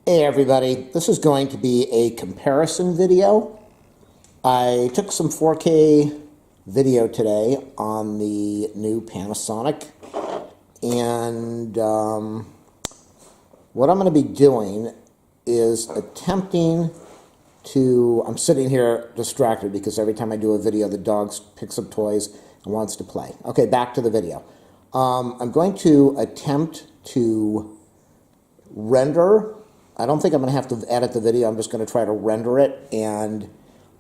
Hey everybody, this is going to be a comparison video. I took some 4K video today on the new Panasonic, and what I'm going to be doing is attempting to, I'm sitting here distracted because every time I do a video the dog picks up toys and wants to play. Okay, back to the video. I'm going to attempt to render. I don't think I'm going to have to edit the video. I'm just going to try to render it, and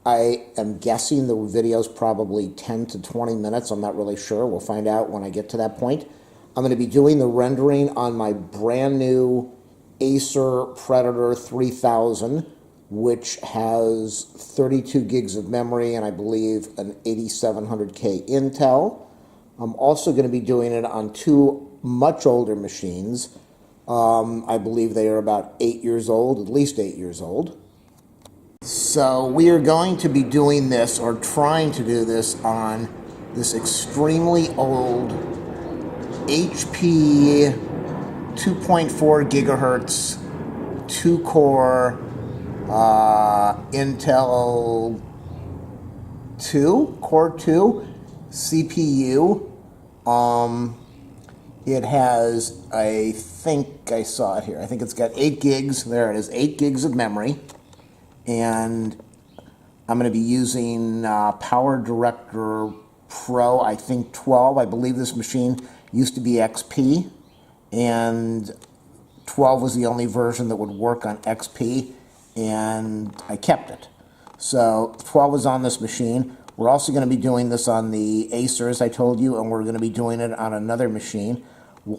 I am guessing the video is probably 10 to 20 minutes. I'm not really sure. We'll find out when I get to that point. I'm going to be doing the rendering on my brand new Acer Predator 3000, which has 32 gigs of memory and I believe an 8700K Intel. I'm also going to be doing it on two much older machines. I believe they are about 8 years old, at least 8 years old. So we are going to be doing this, or trying to do this, on this extremely old HP 2.4 gigahertz 2-core Intel Core 2 CPU. It has, I think I saw it here, I think it's got 8 gigs, there it is, 8 gigs of memory, and I'm going to be using Power Director Pro, I think 12, I believe this machine used to be XP, and 12 was the only version that would work on XP, and I kept it. So 12 is on this machine. We're also going to be doing this on the Acer, as I told you, and we're going to be doing it on another machine.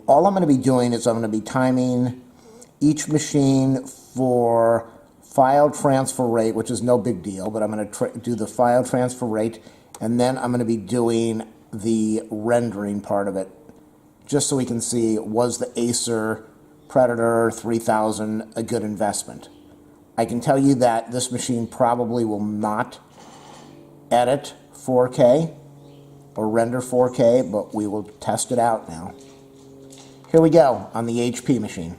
All I'm going to be doing is I'm going to be timing each machine for file transfer rate, which is no big deal, but I'm going to do the file transfer rate, and then I'm going to be doing the rendering part of it, just so we can see, was the Acer Predator 3000 a good investment? I can tell you that this machine probably will not edit 4K or render 4K, but we will test it out now. Here we go on the HP machine.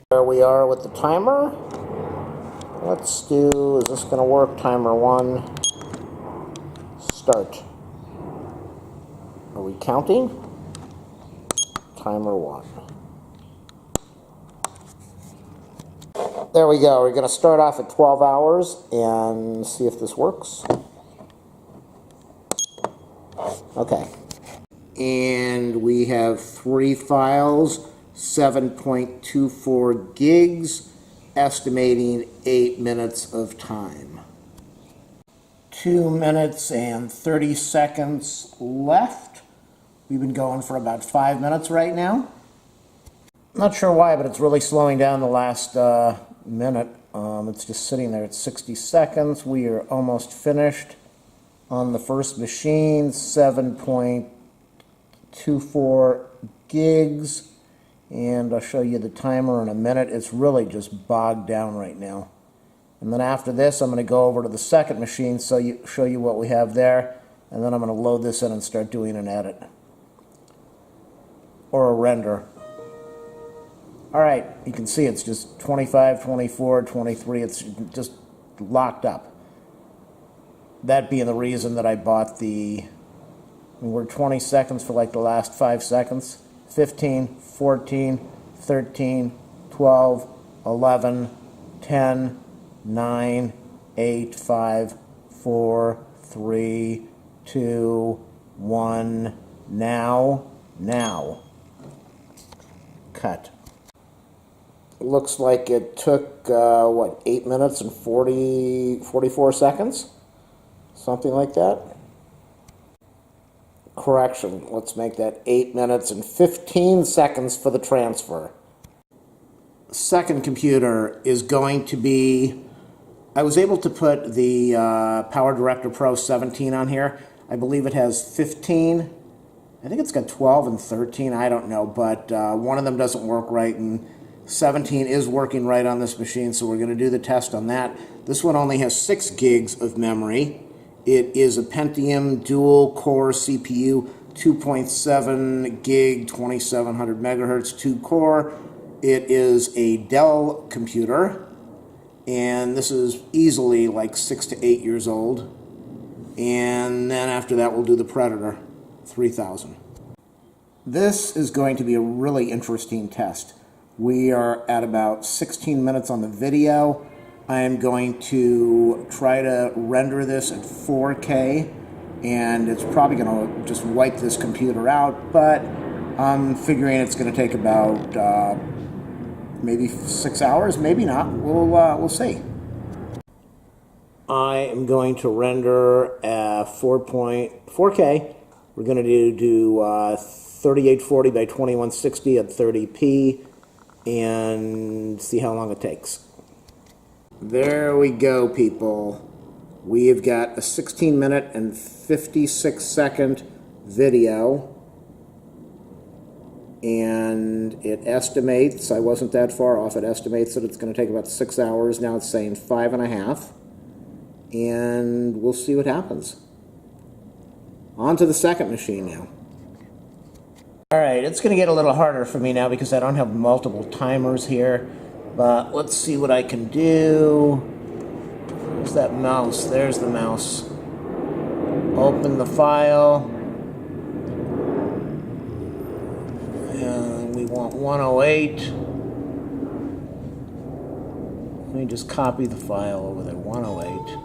There we are with the timer. Let's do, is this going to work? Timer 1. Start. Are we counting? Timer 1. There we go. We're going to start off at 12 hours and see if this works. Okay. And we have 3 files, 7.24 gigs, estimating 8 minutes of time. 2 minutes and 30 seconds left. We've been going for about 5 minutes right now. Not sure why, but it's really slowing down the last minute. It's just sitting there at 60 seconds. We are almost finished on the first machine, 7.24 gigs, and I'll show you the timer in a minute. It's really just bogged down right now. And then after this, I'm going to go over to the second machine, show you what we have there, and then I'm going to load this in and start doing an edit or a render. Alright, you can see it's just 25, 24, 23, it's just locked up. That being the reason that I bought we're 20 seconds for like the last 5 seconds. 15, 14, 13, 12, 11, 10, 9, 8, 5, 4, 3, 2, 1, now. Cut. Looks like it took, 8 minutes and 44 seconds? Something like that. Correction, let's make that 8 minutes and 15 seconds for the transfer. Second computer is going to be, I was able to put the Power Director Pro 17 on here. I believe it has 15. I think it's got 12 and 13, I don't know, but one of them doesn't work right, and 17 is working right on this machine, so we're going to do the test on that. This one only has 6 gigs of memory. It is a Pentium dual-core CPU, 2.7 gig, 2700 megahertz, 2-core, It is a Dell computer, and this is easily like 6 to 8 years old. And then after that, we'll do the Predator 3000. This is going to be a really interesting test. We are at about 16 minutes on the video. I am going to try to render this at 4K, and it's probably going to just wipe this computer out, but I'm figuring it's going to take about maybe 6 hours, maybe not. We'll see. I am going to render at 4K. We're going to do 3840 by 2160 at 30p and see how long it takes. There we go, people. We have got a 16-minute and 56-second video, and it estimates, I wasn't that far off, it estimates that it's going to take about 6 hours. Now it's saying 5.5, and we'll see what happens. On to the second machine now. Alright, it's going to get a little harder for me now because I don't have multiple timers here, but let's see what I can do. Where's that mouse? There's the mouse. Open the file. And we want 108. Let me just copy the file over there, 108.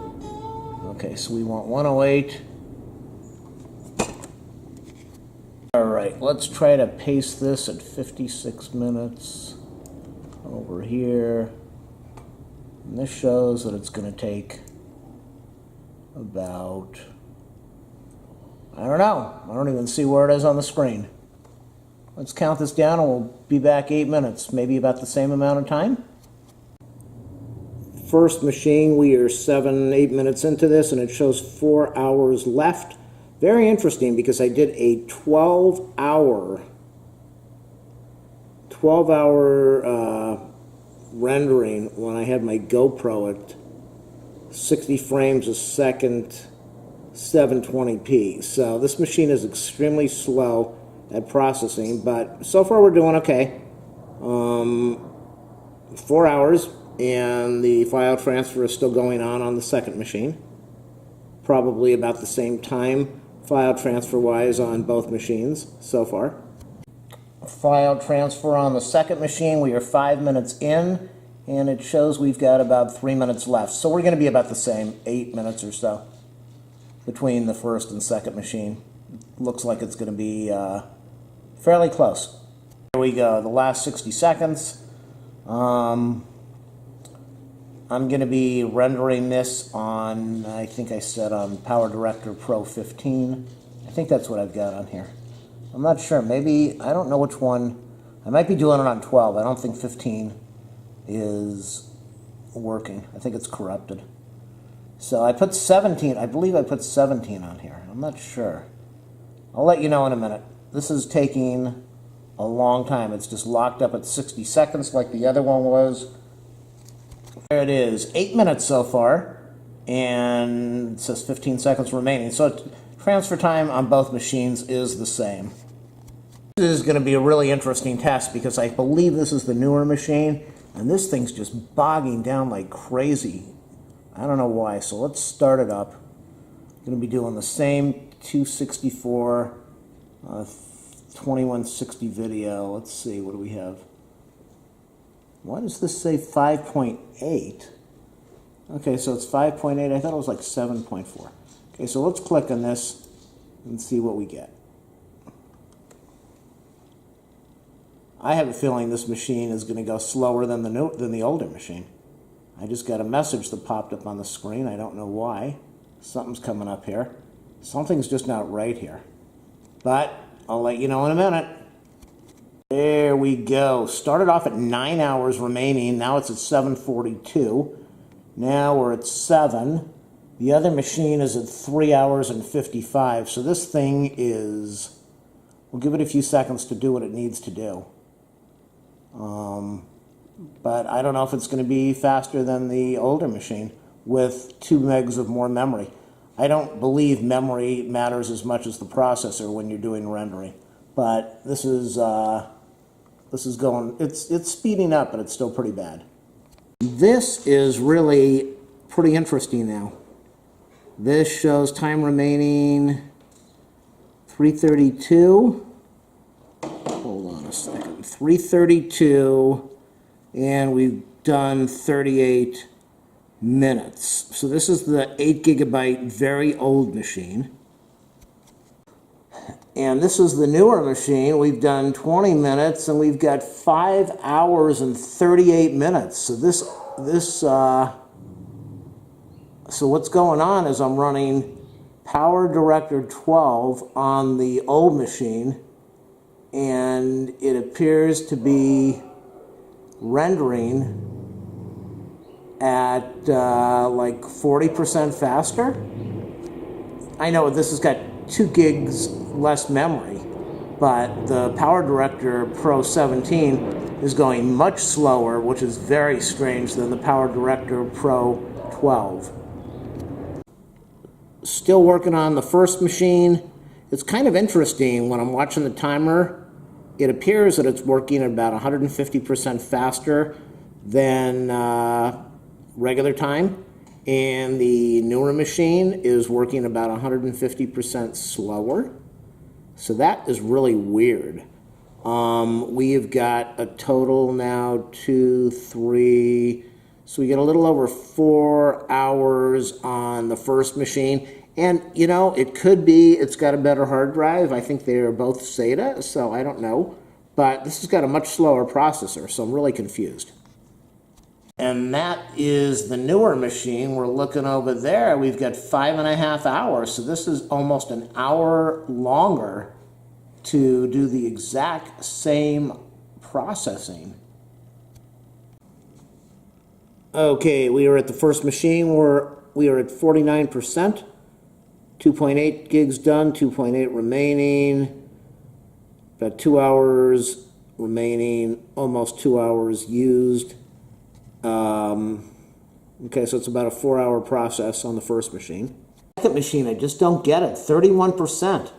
Okay, so we want 108. Alright, let's try to paste this at 56 minutes over here. And this shows that it's going to take about, I don't know. I don't even see where it is on the screen. Let's count this down and we'll be back 8 minutes, maybe about the same amount of time. First machine, we are 8 minutes into this, and it shows 4 hours left. Very interesting, because I did a 12-hour rendering when I had my GoPro at 60 frames a second, 720p. So this machine is extremely slow at processing, but so far we're doing okay. 4 hours, and the file transfer is still going on the second machine. Probably about the same time, file transfer-wise, on both machines so far. File transfer on the second machine, we are 5 minutes in, and it shows we've got about 3 minutes left. So we're going to be about the same, 8 minutes or so, between the first and second machine. Looks like it's going to be fairly close. Here we go, the last 60 seconds. I'm going to be rendering this on, I think I said on PowerDirector Pro 15. I think that's what I've got on here. I'm not sure. Maybe, I don't know which one. I might be doing it on 12. I don't think 15 is working. I think it's corrupted. So I put 17. I believe I put 17 on here. I'm not sure. I'll let you know in a minute. This is taking a long time. It's just locked up at 60 seconds like the other one was. There it is, 8 minutes so far, and it says 15 seconds remaining. So transfer time on both machines is the same. This is going to be a really interesting test because I believe this is the newer machine, and this thing's just bogging down like crazy. I don't know why, so let's start it up. I'm going to be doing the same 264, 2160 video. Let's see, what do we have? Why does this say 5.8? Okay, so it's 5.8. I thought it was like 7.4. Okay, so let's click on this and see what we get. I have a feeling this machine is going to go slower than the older machine. I just got a message that popped up on the screen. I don't know why. Something's coming up here. Something's just not right here. But I'll let you know in a minute. There we go. Started off at 9 hours remaining. Now it's at 7:42. Now we're at 7. The other machine is at 3 hours and 55. So this thing is, we'll give it a few seconds to do what it needs to do. But I don't know if it's going to be faster than the older machine with 2 megs of more memory. I don't believe memory matters as much as the processor when you're doing rendering. But this is This is going, it's speeding up, but it's still pretty bad. This is really pretty interesting now. This shows time remaining 3:32. Hold on a second. 3:32, and we've done 38 minutes. So this is the 8 gigabyte very old machine. And this is the newer machine. We've done 20 minutes, and we've got 5 hours and 38 minutes. So so what's going on is I'm running Power Director 12 on the old machine, and it appears to be rendering at like 40% faster. I know this has got 2 gigs less memory, but the Power Director Pro 17 is going much slower, which is very strange, than the Power Director Pro 12. Still working on the first machine. It's kind of interesting when I'm watching the timer. It appears that it's working at about 150% faster than regular time, and the newer machine is working about 150% slower. So that is really weird. We've got a total now 2, 3, so we get a little over 4 hours on the first machine. And, you know, it could be it's got a better hard drive. I think they are both SATA, so I don't know. But this has got a much slower processor, so I'm really confused. And that is the newer machine. We're looking over there. We've got 5.5 hours, so this is almost an hour longer to do the exact same processing. Okay, we are at the first machine. We are at 49%. 2.8 gigs done, 2.8 remaining. About 2 hours remaining, almost 2 hours used. Okay, so it's about a 4-hour process on the first machine. Second machine, I just don't get it. 31%.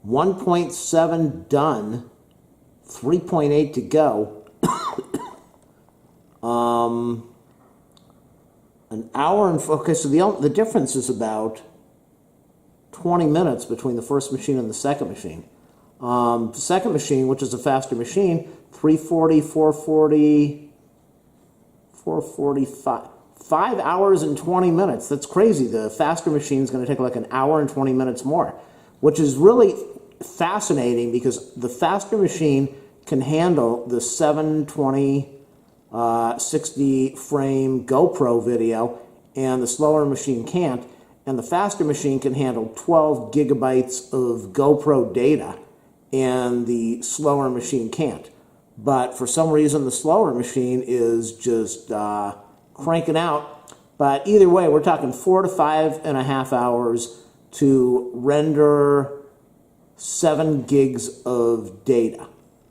1.7 done. 3.8 to go. An hour and... Okay, so the difference is about 20 minutes between the first machine and the second machine. The second machine, which is a faster machine, 340, 440... 445. 5 hours and 20 minutes. That's crazy. The faster machine is going to take like an hour and 20 minutes more, which is really fascinating because the faster machine can handle the 720, 60 frame GoPro video, and the slower machine can't. And the faster machine can handle 12 gigabytes of GoPro data, and the slower machine can't. But for some reason, the slower machine is just cranking out. But either way, we're talking 4 to 5.5 hours to render 7 gigs of data.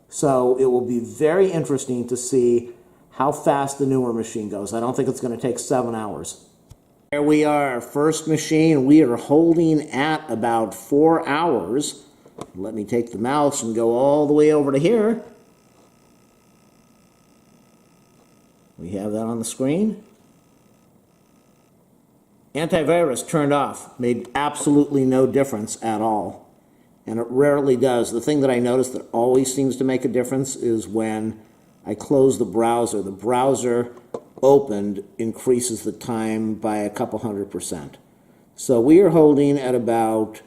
So it will be very interesting to see how fast the newer machine goes. I don't think it's going to take 7 hours. There we are, first machine. We are holding at about 4 hours. Let me take the mouse and go all the way over to here. We have that on the screen. Antivirus turned off. Made absolutely no difference at all. And it rarely does. The thing that I notice that always seems to make a difference is when I close the browser. The browser opened increases the time by a couple 100%. So we are holding at about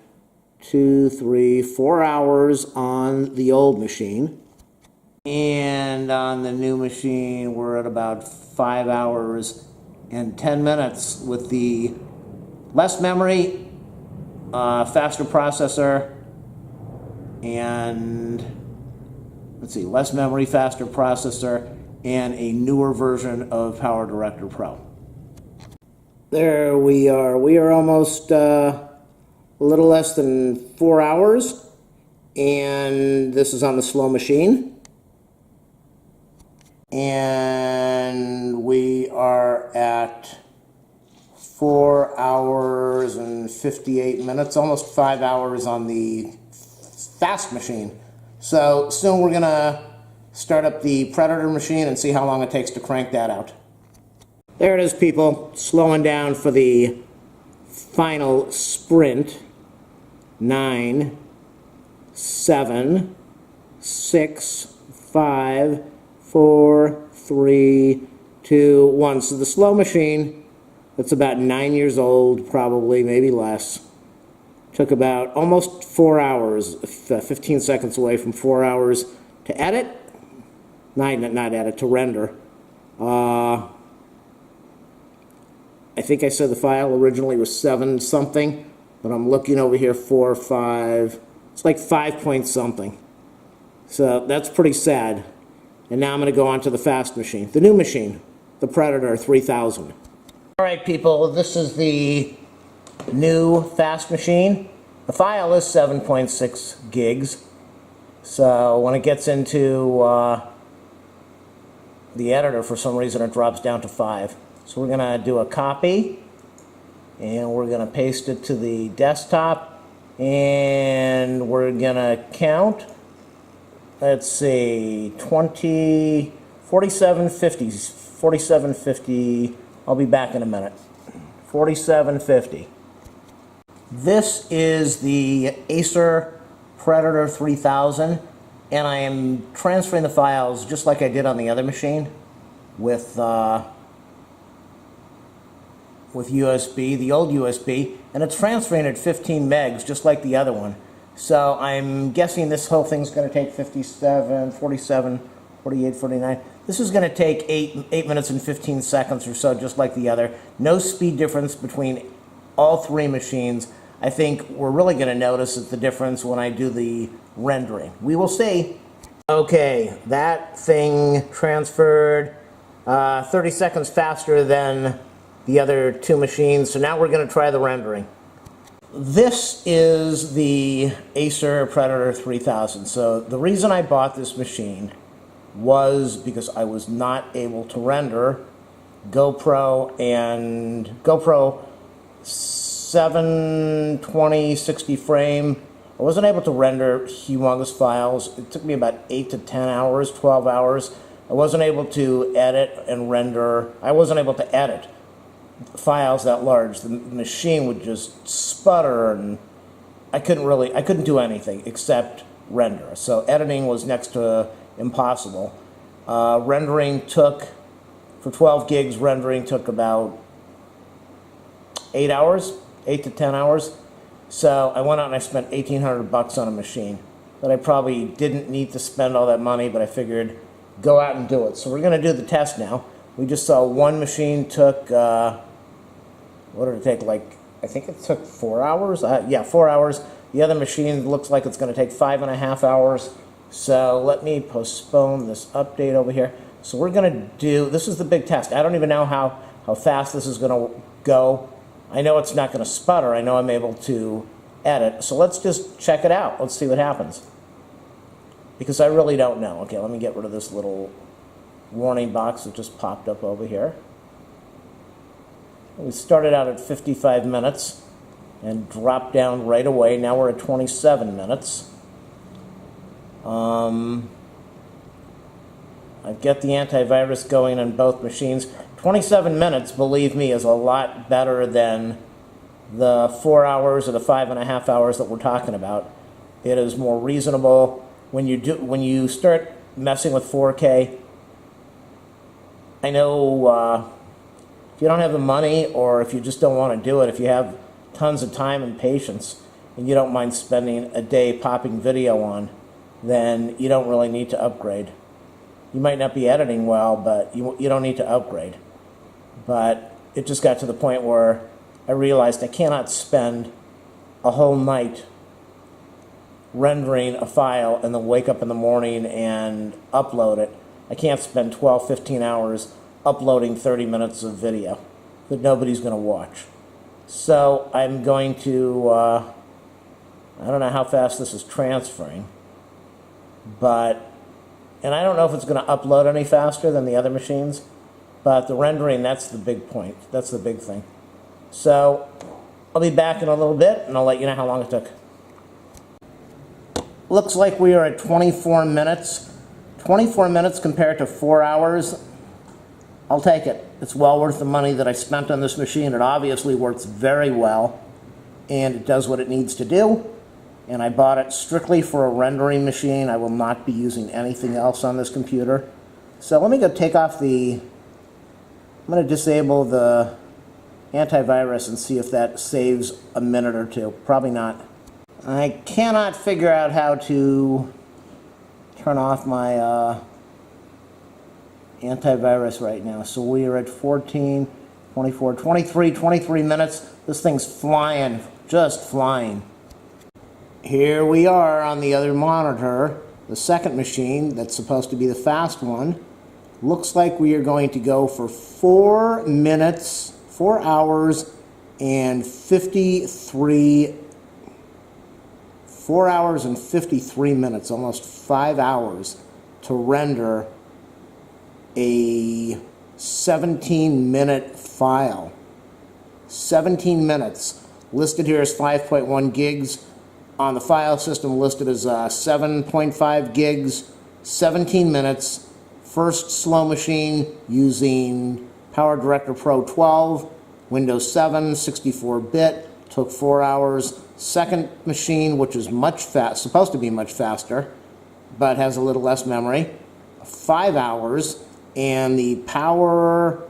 2, 3, 4 hours on the old machine. And on the new machine, we're at about 5 hours and 10 minutes with the less memory, faster processor, and let's see, less memory, faster processor, and a newer version of Power Director Pro. There we are. We are almost a little less than 4 hours, and this is on the slow machine. And we are at 4 hours and 58 minutes, almost 5 hours on the fast machine. So soon we're gonna start up the Predator machine and see how long it takes to crank that out. There it is, people, slowing down for the final sprint. 9, 7, 6, 5, 4, 3, 2, 1. So the slow machine, that's about 9 years old, probably, maybe less, took about almost 4 hours, 15 seconds away from 4 hours to edit. Not edit, to render. I think I said the file originally was 7 something, but I'm looking over here, 4 or 5. It's like 5 point something. So that's pretty sad. And now I'm going to go on to the fast machine, the new machine, the Predator 3000. All right, people, this is the new fast machine. The file is 7.6 gigs. So when it gets into the editor, for some reason it drops down to 5. So we're going to do a copy, and we're going to paste it to the desktop, and we're going to count, let's see, 4750, I'll be back in a minute, 4750. This is the Acer Predator 3000, and I am transferring the files just like I did on the other machine with USB, the old USB, and it's transferring at 15 megs just like the other one. So I'm guessing this whole thing's going to take 57, 47, 48, 49. This is going to take 8 minutes and 15 seconds or so, just like the other. No speed difference between all three machines. I think we're really going to notice the difference when I do the rendering. We will see. Okay, that thing transferred 30 seconds faster than the other two machines, so now we're going to try the rendering. This is the Acer Predator 3000. So the reason I bought this machine was because I was not able to render GoPro 720, 60 frame. I wasn't able to render humongous files. It took me about 8 to 10 hours, 12 hours. I wasn't able to edit and render. I wasn't able to edit files that large. The machine would just sputter, and I couldn't do anything except render. So editing was next to impossible. Rendering took, for 12 gigs, rendering took about 8 hours, 8 to 10 hours. So I went out and I spent $1,800 on a machine that I probably didn't need to spend all that money, but I figured go out and do it. So we're going to do the test now. We just saw one machine took, what did it take, like, I think it took 4 hours? Yeah, 4 hours. The other machine looks like it's going to take 5.5 hours. So let me postpone this update over here. So we're going to do, this is the big test. I don't even know how fast this is going to go. I know it's not going to sputter. I know I'm able to edit. So let's just check it out. Let's see what happens. Because I really don't know. Okay, let me get rid of this little warning box that just popped up over here. We started out at 55 minutes and dropped down right away. Now we're at 27 minutes. I've got the antivirus going on both machines. 27 minutes, believe me, is a lot better than the 4 hours or the 5.5 hours that we're talking about. It is more reasonable. When you start messing with 4K, I know if you don't have the money, or if you just don't want to do it, if you have tons of time and patience and you don't mind spending a day popping video on, then you don't really need to upgrade. You might not be editing well, but you don't need to upgrade. But it just got to the point where I realized I cannot spend a whole night rendering a file and then wake up in the morning and upload it. I can't spend 12, 15 hours uploading 30 minutes of video that nobody's going to watch. So I'm going to, I don't know how fast this is transferring, but, and I don't know if it's going to upload any faster than the other machines, but the rendering, that's the big point. That's the big thing. So I'll be back in a little bit, and I'll let you know how long it took. Looks like we are at 24 minutes, 24 minutes compared to 4 hours, I'll take it. It's well worth the money that I spent on this machine. It obviously works very well, and it does what it needs to do. And I bought it strictly for a rendering machine. I will not be using anything else on this computer. So let me go take off I'm going to disable the antivirus and see if that saves a minute or two. Probably not. I cannot figure out how to turn off my antivirus right now. So we are at 14, 24, 23 minutes. This thing's flying, just flying. Here we are on the other monitor, the second machine that's supposed to be the fast one. Looks like we are going to go for 4 hours and 53 minutes, almost 5 hours, to render a 17-minute file. 17 minutes. Listed here as 5.1 gigs. On the file system listed as 7.5 gigs. 17 minutes. First slow machine using PowerDirector Pro 12, Windows 7, 64-bit, took 4 hours. Second machine, which is supposed to be much faster, but has a little less memory, 5 hours. And the power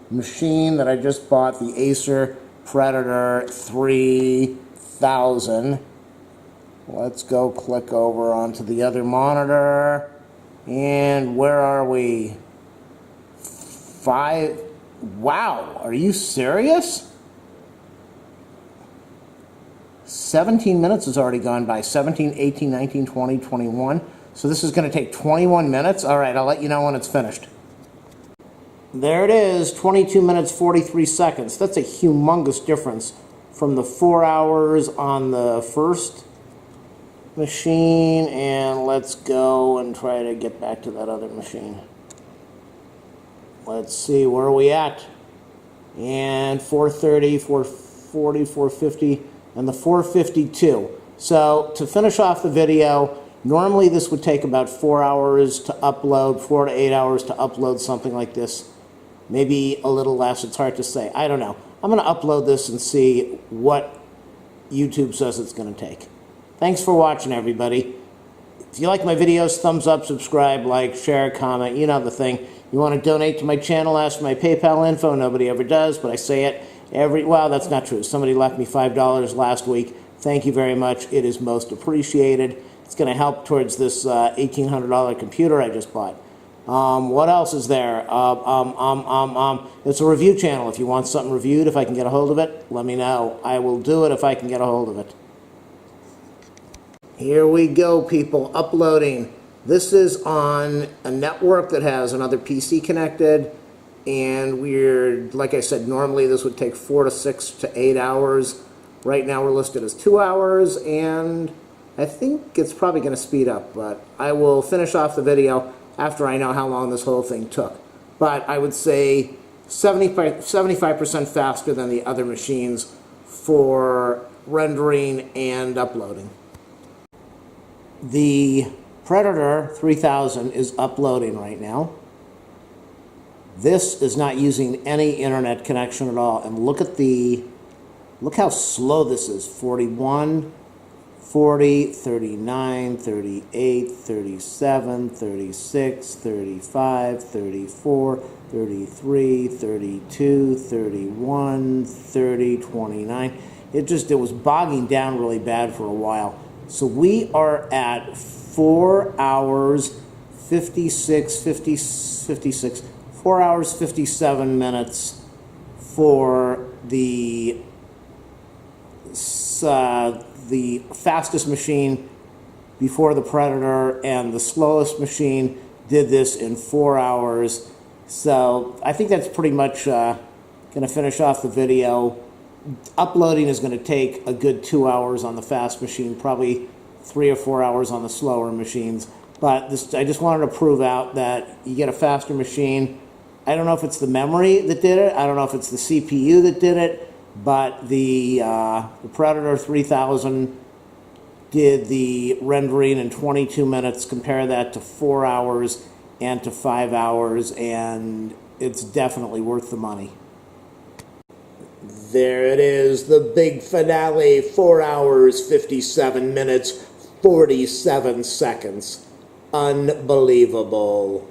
machine that I just bought, the Acer Predator 3000. Let's go click over onto the other monitor. And where are we? 5. Wow, are you serious? 17 minutes has already gone by. 17, 18, 19, 20, 21. So this is going to take 21 minutes. All right, I'll let you know when it's finished. There it is, 22 minutes, 43 seconds. That's a humongous difference from the 4 hours on the first machine. And let's go and try to get back to that other machine. Let's see, where are we at? And 430, 440, 450, and the 452. So to finish off the video, normally this would take about 4 hours to upload, 4 to 8 hours to upload something like this. Maybe a little less, it's hard to say. I don't know. I'm going to upload this and see what YouTube says it's going to take. Thanks for watching, everybody. If you like my videos, thumbs up, subscribe, like, share, comment, you know the thing. You want to donate to my channel, ask for my PayPal info. Nobody ever does, but I say it well, that's not true. Somebody left me $5 last week. Thank you very much. It is most appreciated. It's going to help towards this $1,800 computer I just bought. What else is there? It's a review channel. If you want something reviewed, if I can get a hold of it, let me know. I will do it if I can get a hold of it. Here we go, people, uploading. This is on a network that has another PC connected, and like I said, normally this would take 4 to 6 to 8 hours. Right now we're listed as 2 hours, and I think it's probably going to speed up, but I will finish off the video after I know how long this whole thing took. But I would say 75% faster than the other machines for rendering and uploading. The Predator 3000 is uploading right now. This is not using any internet connection at all. And look how slow this is. 41, 40, 39, 38, 37, 36, 35, 34, 33, 32, 31, 30, 29. It was bogging down really bad for a while. So we are at 4 hours, 4 hours, 57 minutes for the fastest machine before the Predator, and the slowest machine did this in 4 hours. So I think that's pretty much going to finish off the video. Uploading is going to take a good 2 hours on the fast machine, probably 3 or 4 hours on the slower machines. But I just wanted to prove out that you get a faster machine. I don't know if it's the memory that did it. I don't know if it's the CPU that did it. But the Predator 3000 did the rendering in 22 minutes, compare that to 4 hours and to 5 hours, and it's definitely worth the money. There it is, the big finale, 4 hours, 57 minutes, 47 seconds. Unbelievable.